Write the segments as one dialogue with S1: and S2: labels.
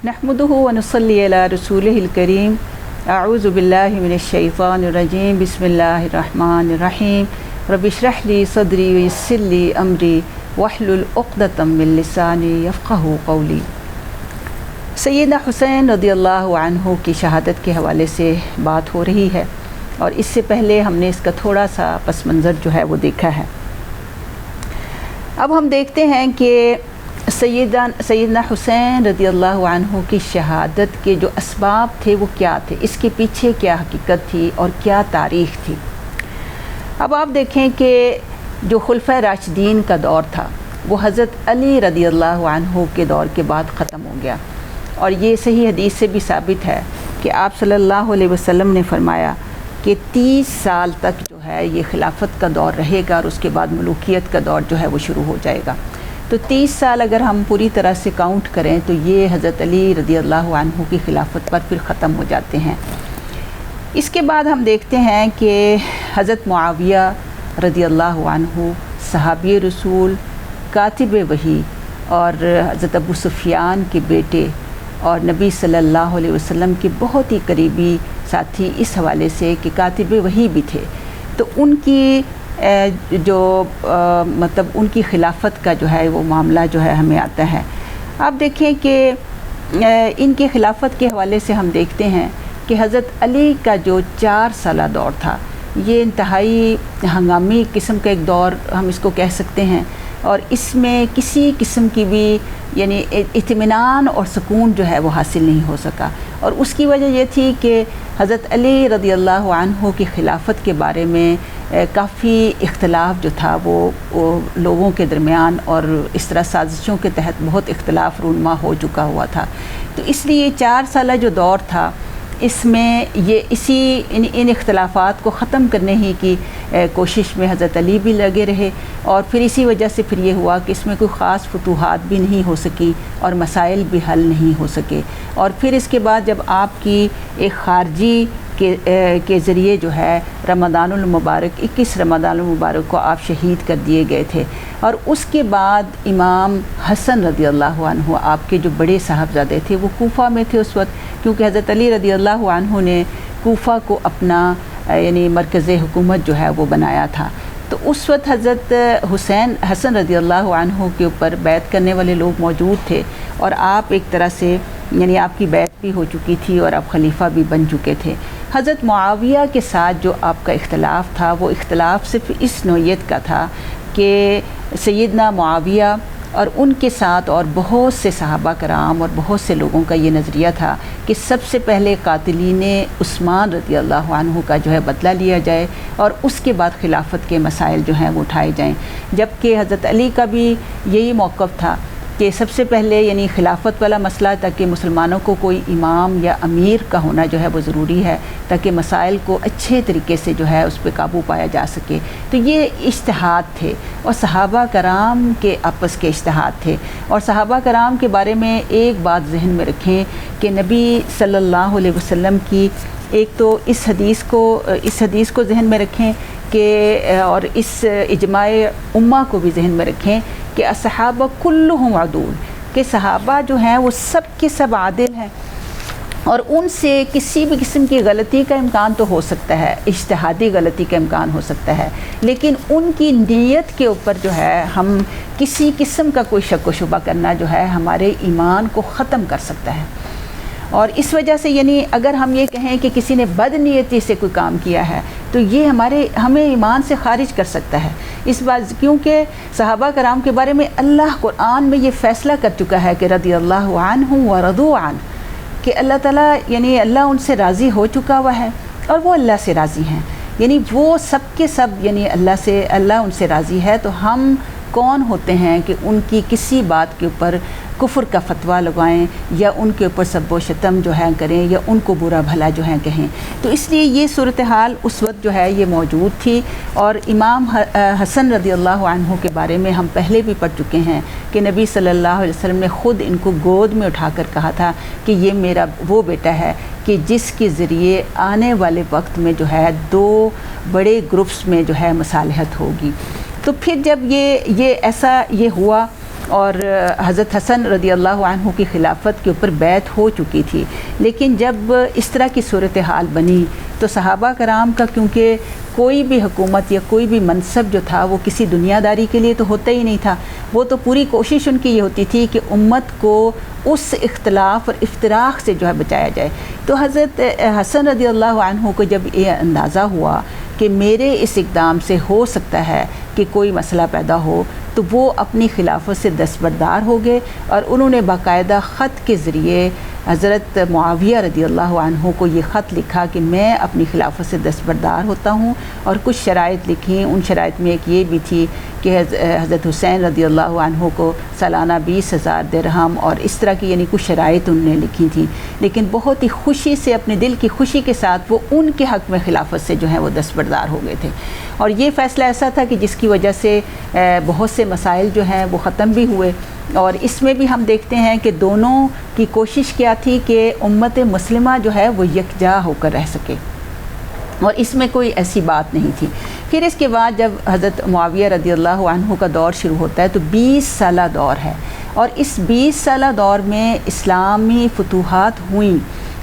S1: नहमदुहु व नुसल्ली अला रसूलिहिल करीम। अऊज़ु बिल्लाहि मिनश शैतानिर रजीम। बिस्मिल्लाहिर रहमानिर रहीम। रब्बि इश्रह ली सदरी व यस्सिर ली अमरी वहलुल उक़दतम मिन लिसानी यफ़क़हू क़ौली। सैयदना हुसैन रज़ियल्लाहु अन्हु की शहादत के हवाले से बात हो रही है और इससे पहले हमने इसका थोड़ा सा पस मंज़र जो है वो देखा है। अब हम देखते हैं कि सैयदना हुसैन रज़ियल्लाहु अन्हु की शहादत के जो असबाब थे वो क्या थे, इसके पीछे क्या हकीकत थी और क्या तारीख़ थी। अब आप देखें कि जो खुलफ़ा राशिदीन का दौर था वो हज़रत अली रज़ियल्लाहु अन्हु के दौर के बाद ख़त्म हो गया और ये सही हदीस से भी साबित है कि आप सल्लल्लाहु अलैहि वसल्लम ने फरमाया कि 30 साल तक जो है ये खिलाफत का दौर रहेगा और उसके बाद मलूकियत का दौर जो है वो शुरू हो जाएगा। तो 30 साल अगर हम पूरी तरह से काउंट करें तो ये हज़रत अली रज़ियल्लाहु अन्हु की खिलाफत पर फिर ख़त्म हो जाते हैं। इसके बाद हम देखते हैं कि हज़रत मुआविया रज़ियल्लाहु अन्हु सहाबी रसूल, कातिब वही और हज़रत अबू सुफ़ियान के बेटे और नबी सल्लल्लाहु अलैहि वसल्लम के बहुत ही करीबी साथी इस हवाले से कि कातिब वही भी थे। तो उनकी मतलब उनकी खिलाफत का जो है वो मामला जो है हमें आता है। आप देखें कि इनके खिलाफत के हवाले से हम देखते हैं कि हज़रत अली का जो 4 साला दौर था ये इंतहाई हंगामी किस्म का एक दौर हम इसको कह सकते हैं और इसमें किसी किस्म की भी यानी इत्मीनान और सुकून जो है वो हासिल नहीं हो सका और उसकी वजह ये थी कि हज़रत अली रज़ियल्लाहु अन्हु की खिलाफत के बारे में काफ़ी इख्तलाफ जो था वो लोगों के दरमियान और इस तरह साजिशों के तहत बहुत इख्तलाफ रूनमा हो चुका हुआ था। तो इसलिए 4 साल जो दौर था इसमें ये इन इख्तलाफात को ख़त्म करने ही की कोशिश में हज़रत अली भी लगे रहे और फिर इसी वजह से फिर ये हुआ कि इसमें कोई ख़ास फतूहात भी नहीं हो सकी और मसाइल भी हल नहीं हो सके। और फिर इसके बाद जब आपकी एक ख़ारजी के ज़रिए जो है रमज़ानुल मुबारक 21 रमज़ानुल मुबारक को आप शहीद कर दिए गए थे और उसके बाद इमाम हसन रज़ियल्लाहु अन्हु आपके जो बड़े साहबज़ादे थे वो कूफ़ा में थे उस वक्त, क्योंकि हज़रत अली रज़ियल्लाहु अन्हु ने कूफ़ा को अपना यानी मरकज़ हुकूमत जो है वो बनाया था। तो उस वक्त हज़रत हसन रज़ियल्लाहु अन्हु के ऊपर बैत करने वाले लोग मौजूद थे और आप एक तरह से यानी आपकी बैत भी हो चुकी थी और आप खलीफा भी बन चुके थे। हज़रत मुआविया के साथ जो आपका इख्तलाफ था वो इख्तलाफ सिर्फ इस नौइयत का था कि सैयदना मुआविया और उनके साथ और बहुत से सहाबा कराम और बहुत से लोगों का ये नज़रिया था कि सबसे पहले कातिलीन उस्मान रज़ियल्लाहु अन्हु का जो है बदला लिया जाए और उसके बाद खिलाफत के मसाइल जो हैं वो उठाए जाएं। जबकि हज़रत अली का भी यही मौक़िफ़ था कि सबसे पहले यानी खिलाफत वाला मसला ताकि मुसलमानों को कोई इमाम या अमीर का होना जो है वो ज़रूरी है ताकि मसाइल को अच्छे तरीके से जो है उस पर काबू पाया जा सके। तो ये इज्तिहाद थे और सहाबा कराम के आपस के इज्तिहाद थे। और सहाबा कराम के बारे में एक बात जहन में रखें कि नबी सल्लल्लाहु अलैहि वसल्लम की एक तो इस हदीस को जहन में रखें कि और इस इजमाए उम्मा को भी जहन में रखें कि असहाबा कुल्लुहुम अदूल, के सहाबा जो हैं वो सब के सब आदिल हैं और उनसे किसी भी किस्म की गलती का इम्कान तो हो सकता है, इज्तिहादी गलती का इम्कान हो सकता है, लेकिन उनकी नीयत के ऊपर जो है हम किसी किस्म का कोई शक व शुबा करना जो है हमारे ईमान को ख़त्म कर सकता है। और इस वजह से यानी अगर हम ये कहें कि किसी ने बदनीयती से कोई काम किया है तो ये हमें ईमान से खारिज कर सकता है। इस बात क्योंकि सहाबा कराम के बारे में अल्लाह कुरान में ये फ़ैसला कर चुका है कि रज़ियल्लाहु अन्हुम व रज़ू अन, कि अल्लाह ताला यानी अल्लाह उनसे राज़ी हो चुका हुआ है और वो अल्लाह से राज़ी हैं, यानी वो सब के सब यानी अल्लाह उनसे राज़ी है। तो हम कौन होते हैं कि उनकी किसी बात के ऊपर कुफ्र का फतवा लगाएं या उनके ऊपर सब्बो शतम जो है करें या उनको बुरा भला जो है कहें। तो इसलिए ये सूरत हाल उस वक्त जो है ये मौजूद थी। और इमाम हसन रज़ियल्लाहु अन्हु के बारे में हम पहले भी पढ़ चुके हैं कि नबी सल्लल्लाहु अलैहि वसल्लम ने ख़ुद इनको गोद में उठाकर कहा था कि ये मेरा वो बेटा है कि जिसके ज़रिए आने वाले वक्त में जो है 2 बड़े ग्रुप्स में जो है मसालहत होगी। तो फिर जब ये ऐसा हुआ اور حضرت حسن رضی اللہ عنہ کی خلافت کے اوپر بیعت ہو چکی تھی، لیکن جب اس طرح کی صورتحال بنی تو صحابہ کرام کا، کیونکہ کوئی بھی حکومت یا کوئی بھی منصب جو تھا وہ کسی دنیا داری کے لیے تو ہوتا ہی نہیں تھا، وہ تو پوری کوشش ان کی یہ ہوتی تھی کہ امت کو اس اختلاف اور افتراق سے جو ہے بچایا جائے۔ تو حضرت حسن رضی اللہ عنہ کو جب یہ اندازہ ہوا کہ میرے اس اقدام سے ہو سکتا ہے کہ کوئی مسئلہ پیدا ہو، تو وہ اپنی خلافت سے دستبردار ہو گئے، اور انہوں نے باقاعدہ خط کے ذریعے حضرت معاویہ رضی اللہ عنہ کو یہ خط لکھا کہ میں اپنی خلافت سے دستبردار ہوتا ہوں، اور کچھ شرائط لکھی۔ ان شرائط میں ایک یہ بھی تھی کہ حضرت حسین رضی اللہ عنہ کو سالانہ 20,000 درہم اور اس طرح کی، یعنی کچھ شرائط انہوں نے لکھی تھیں، لیکن بہت ہی خوشی سے، اپنے دل کی خوشی کے ساتھ وہ ان کے حق میں خلافت سے جو ہے وہ دستبردار ہو گئے تھے۔ اور یہ فیصلہ ایسا تھا کہ جس کی وجہ سے بہت سے مسائل جو ہیں وہ ختم بھی ہوئے، اور اس میں بھی ہم دیکھتے ہیں کہ دونوں کی کوشش کیا تھی کہ امت مسلمہ جو ہے وہ یکجا ہو کر رہ سکے، اور اس میں کوئی ایسی بات نہیں تھی۔ پھر اس کے بعد جب حضرت معاویہ رضی اللہ عنہ کا دور شروع ہوتا ہے تو 20 سالہ دور ہے، اور اس 20 سالہ دور میں اسلامی فتوحات ہوئیں،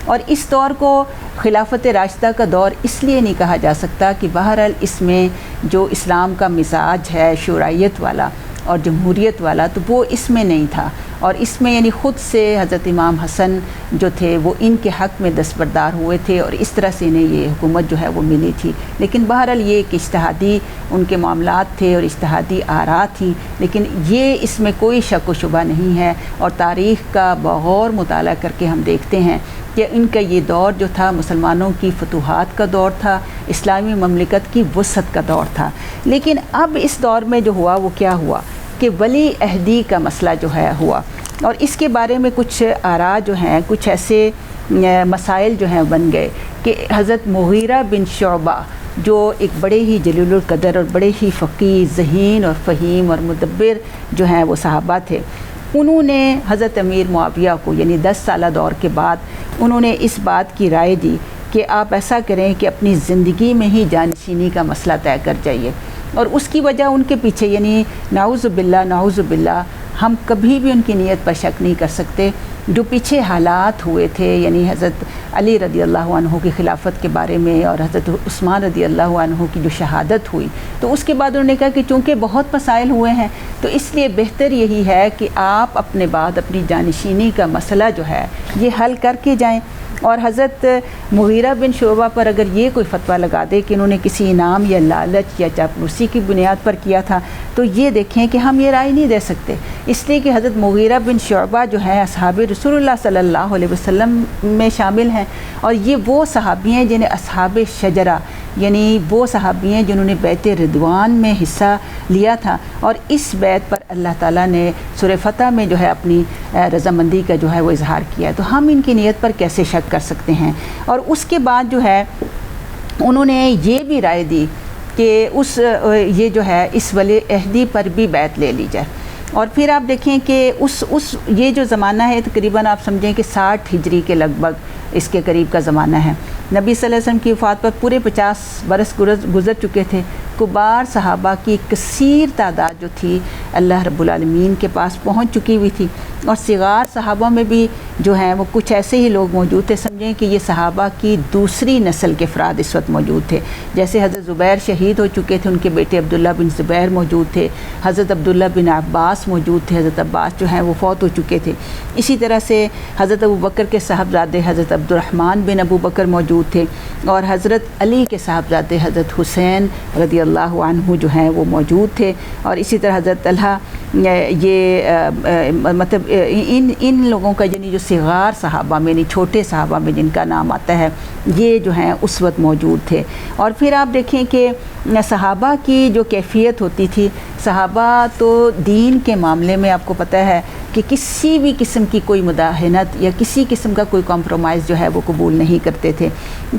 S1: اور اس دور کو خلافت راشدہ کا دور اس لیے نہیں کہا جا سکتا کہ بہرحال اس میں جو اسلام کا مزاج ہے شورائیت والا اور جمہوریت والا، تو وہ اس میں نہیں تھا، اور اس میں یعنی خود سے حضرت امام حسن جو تھے وہ ان کے حق میں دستبردار ہوئے تھے، اور اس طرح سے انہیں یہ حکومت جو ہے وہ ملی تھی۔ لیکن بہرحال یہ ایک اجتہادی ان کے معاملات تھے اور اجتہادی آراء تھیں، لیکن یہ اس میں کوئی شک و شبہ نہیں ہے، اور تاریخ کا بغور مطالعہ کر کے ہم دیکھتے ہیں کہ ان کا یہ دور جو تھا مسلمانوں کی فتوحات کا دور تھا، اسلامی مملکت کی وسعت کا دور تھا۔ لیکن اب اس دور میں جو ہوا وہ کیا ہوا کہ ولی عہدی کا مسئلہ جو ہے ہوا، اور اس کے بارے میں کچھ آراء جو ہیں، کچھ ایسے مسائل جو ہیں بن گئے کہ حضرت مغیرہ بن شعبہ جو ایک بڑے ہی جلیل القدر اور بڑے ہی فقیہ، ذہین اور فہیم اور مدبر جو ہیں وہ صحابہ تھے، انہوں نے حضرت امیر معاویہ کو، یعنی 10 سالہ دور کے بعد انہوں نے اس بات کی رائے دی کہ آپ ایسا کریں کہ اپنی زندگی میں ہی جانشینی کا مسئلہ طے کر جائیے، اور اس کی وجہ ان کے پیچھے، یعنی نعوذ باللہ ہم کبھی بھی ان کی نیت پر شک نہیں کر سکتے، جو پیچھے حالات ہوئے تھے، یعنی حضرت علی رضی اللہ عنہ کی خلافت کے بارے میں اور حضرت عثمان رضی اللہ عنہ کی جو شہادت ہوئی، تو اس کے بعد انہوں نے کہا کہ چونکہ بہت مسائل ہوئے ہیں تو اس لیے بہتر یہی ہے کہ آپ اپنے بعد اپنی جانشینی کا مسئلہ جو ہے یہ حل کر کے جائیں۔ اور حضرت مغیرہ بن شعبہ پر اگر یہ کوئی فتویٰ لگا دے کہ انہوں نے کسی انعام یا لالچ یا چاپلوسی کی بنیاد پر کیا تھا، تو یہ دیکھیں کہ ہم یہ رائے نہیں دے سکتے، اس لیے کہ حضرت مغیرہ بن شعبہ جو ہیں اصحاب رسول اللہ صلی اللہ علیہ وسلم میں شامل ہیں، اور یہ وہ صحابی ہیں جنہیں اصحاب شجرہ، یعنی وہ صحابی ہیں جنہوں نے بیعت رضوان میں حصہ لیا تھا، اور اس بیعت پر اللہ تعالیٰ نے سورہ فتح میں جو ہے اپنی رضامندی کا جو ہے وہ اظہار کیا ہے، تو ہم ان کی نیت پر کیسے شک کر سکتے ہیں۔ اور اس کے بعد جو ہے انہوں نے یہ بھی رائے دی کہ یہ جو ہے اس ولی عہدی پر بھی بیعت لے لی جائے، اور پھر آپ دیکھیں کہ یہ جو زمانہ ہے تقریباً آپ سمجھیں کہ 60 ہجری کے لگ بھگ اس کے قریب کا زمانہ ہے۔ نبی صلی اللہ علیہ وسلم کی وفات پر پورے 50 برس گزر چکے تھے۔ کبار صحابہ کی کثیر تعداد جو تھی اللہ رب العالمین کے پاس پہنچ چکی ہوئی تھی، اور صغار صحابہ میں بھی جو ہیں وہ کچھ ایسے ہی لوگ موجود تھے، سمجھیں کہ یہ صحابہ کی دوسری نسل کے افراد اس وقت موجود تھے، جیسے حضرت زبیر شہید ہو چکے تھے، ان کے بیٹے عبداللہ بن زبیر موجود تھے، حضرت عبداللہ بن عباس موجود تھے، حضرت عباس جو ہیں وہ فوت ہو چکے تھے، اسی طرح سے حضرت ابو بکر کے صاحبزادے حضرت عبد الرحمن بن ابو بکر موجود تھے، اور حضرت علی کے صاحبزادے حضرت حسین رضی اللہ عنہ جو ہیں وہ موجود تھے، اور اسی طرح حضرت طلحہ، یہ مطلب ان لوگوں کا یعنی جو صغار صحابہ میں یعنی چھوٹے صحابہ میں جن کا نام آتا ہے یہ جو ہیں اس وقت موجود تھے۔ اور پھر آپ دیکھیں کہ صحابہ کی جو کیفیت ہوتی تھی، صحابہ تو دین کے معاملے میں آپ کو پتہ ہے کہ کسی بھی قسم کی کوئی مداہنت یا کسی قسم کا کوئی کمپرومائز جو ہے وہ قبول نہیں کرتے تھے،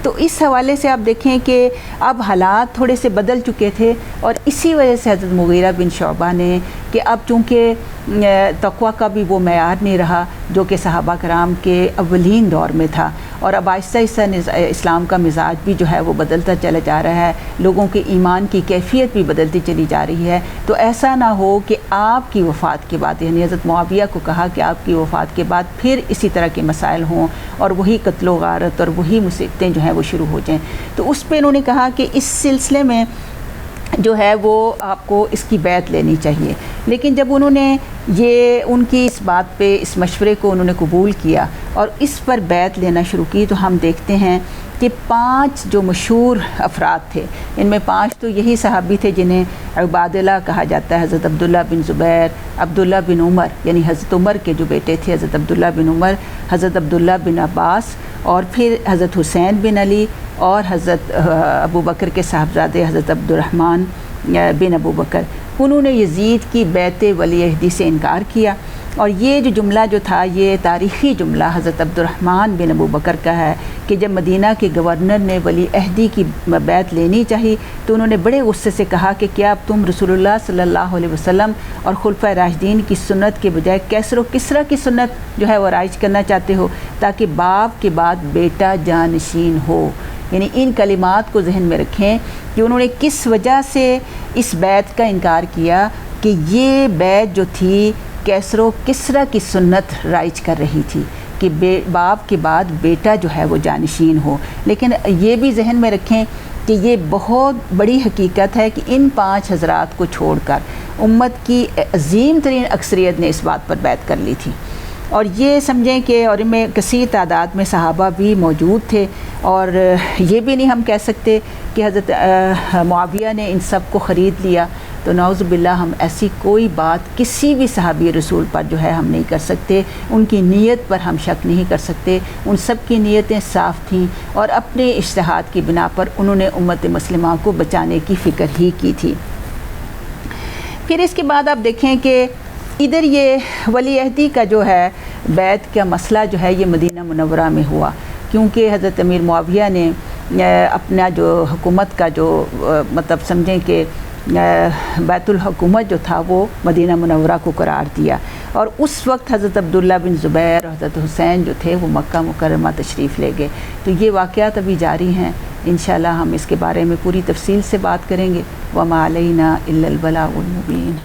S1: تو اس حوالے سے آپ دیکھیں کہ اب حالات تھوڑے سے بدل چکے تھے، اور اسی وجہ سے حضرت مغیرہ بن شعبہ نے کہ اب چونکہ तक़वा का भी वो मेयार नहीं रहा जो कि सहाबा कराम के अव्वलीन दौर में था। और अब आहिस्ता आहिस्ता इस्लाम का मिजाज भी जो है वो बदलता चला जा रहा है, लोगों के ईमान की कैफियत भी बदलती चली जा रही है। तो ऐसा ना हो कि आपकी वफ़ात के बाद, यानी हज़रत मुआविया को कहा कि आपकी वफ़ात के बाद फिर इसी तरह के मसाइल हों और वही क़त्ल गारत और वही मुसीबतें जो हैं वो शुरू हो जाएँ। तो उस पर इन्होंने कहा कि इस सिलसिले में जो है वो आपको इसकी बैत लेनी चाहिए। लेकिन जब उन्होंने ये उनकी इस बात पे, इस मशवरे को उन्होंने कबूल किया और इस पर बैत लेना शुरू की, तो हम देखते हैं कि 5 जो मशहूर अफराद थे, इनमें 5 तो यही सहाबी थे जिन्हें उबादिल्लाह कहा जाता है, हज़रत अब्दुल्ला बिन ज़ुबैर, अब्दुल्ला बिन उमर यानी हज़रत उमर के जो बेटे थे हज़रत अब्दुल्ला बिन उमर, हज़रत अब्दुल्ला बिन अब्बास और फिर हज़रत हुसैन बिन अली और हज़रत अबू बकर के साहबजादे हज़रत अब्दुर्रहमान बिन अबू बकर। उन्होंने यज़ीद की बैत वली अहदी से इनकार किया। और ये जो जुमला जो था, ये तारीख़ी जुमला हज़रत अब्दुर्रहमान बिन अबू बकर का है कि जब मदीना के गवर्नर ने वली अहदी की बैत लेनी चाहिए तो उन्होंने बड़े गुस्से से कहा कि क्या अब तुम रसूलुल्लाह सल्लल्लाहु अलैहि वसल्लम और खुलफ़ाए राशिदीन की सुन्नत के बजाय कैसर व किसरा की सुन्नत जो है वो राइज करना चाहते हो ताकि बाप के बाद बेटा जानशीन हो। यानी इन कलिमात को जहन में रखें कि उन्होंने किस वजह से इस बैत का इनकार किया कि ये बैत जो थी कैसरो किसरा की सुन्नत राइज कर रही थी कि बाप के बाद बेटा जो है वो जानशीन हो। लेकिन ये भी जहन में रखें कि ये बहुत बड़ी हकीकत है कि इन 5 हज़रात को छोड़कर उम्मत की अज़ीम तरीन अक्सरियत ने इस बात पर बैत कर ली थी। और ये समझें कि और इनमें कसीर तादाद में सहाबा भी मौजूद थे। और ये भी नहीं हम कह सकते कि हज़रत मुआविया ने इन सब को ख़रीद लिया। तो नाउज़ुबिल्लाह हम ऐसी कोई बात किसी भी सहाबी रसूल पर जो है हम नहीं कर सकते, उनकी नीयत पर हम शक नहीं कर सकते। उन सब की नीयतें साफ़ थीं और अपने इज्तिहाद की बिना पर उन्होंने उम्मत मुस्लिमा को बचाने की फ़िक्र ही की थी। फिर इसके बाद आप देखें कि इधर ये वली अहदी का जो है बैत का मसला जो है ये मदीना मुनव्वरा में हुआ, क्योंकि हज़रत अमीर मुआविया ने अपना जो हुकूमत का जो मतलब समझें कि बैतुल हुकूमत जो था वो मदीना मुनव्वरा को करार दिया। और उस वक्त हज़रत अब्दुल्ला बिन ज़ुबैर और हज़रत हुसैन जो थे वो मक्का मुकर्रमा तशरीफ़ ले गए। तो ये वाक़यात अभी जारी हैं, इंशाअल्लाह हम इसके बारे में पूरी तफसील से बात करेंगे। वमा अलैना इल्लल बलागुल मुबीन।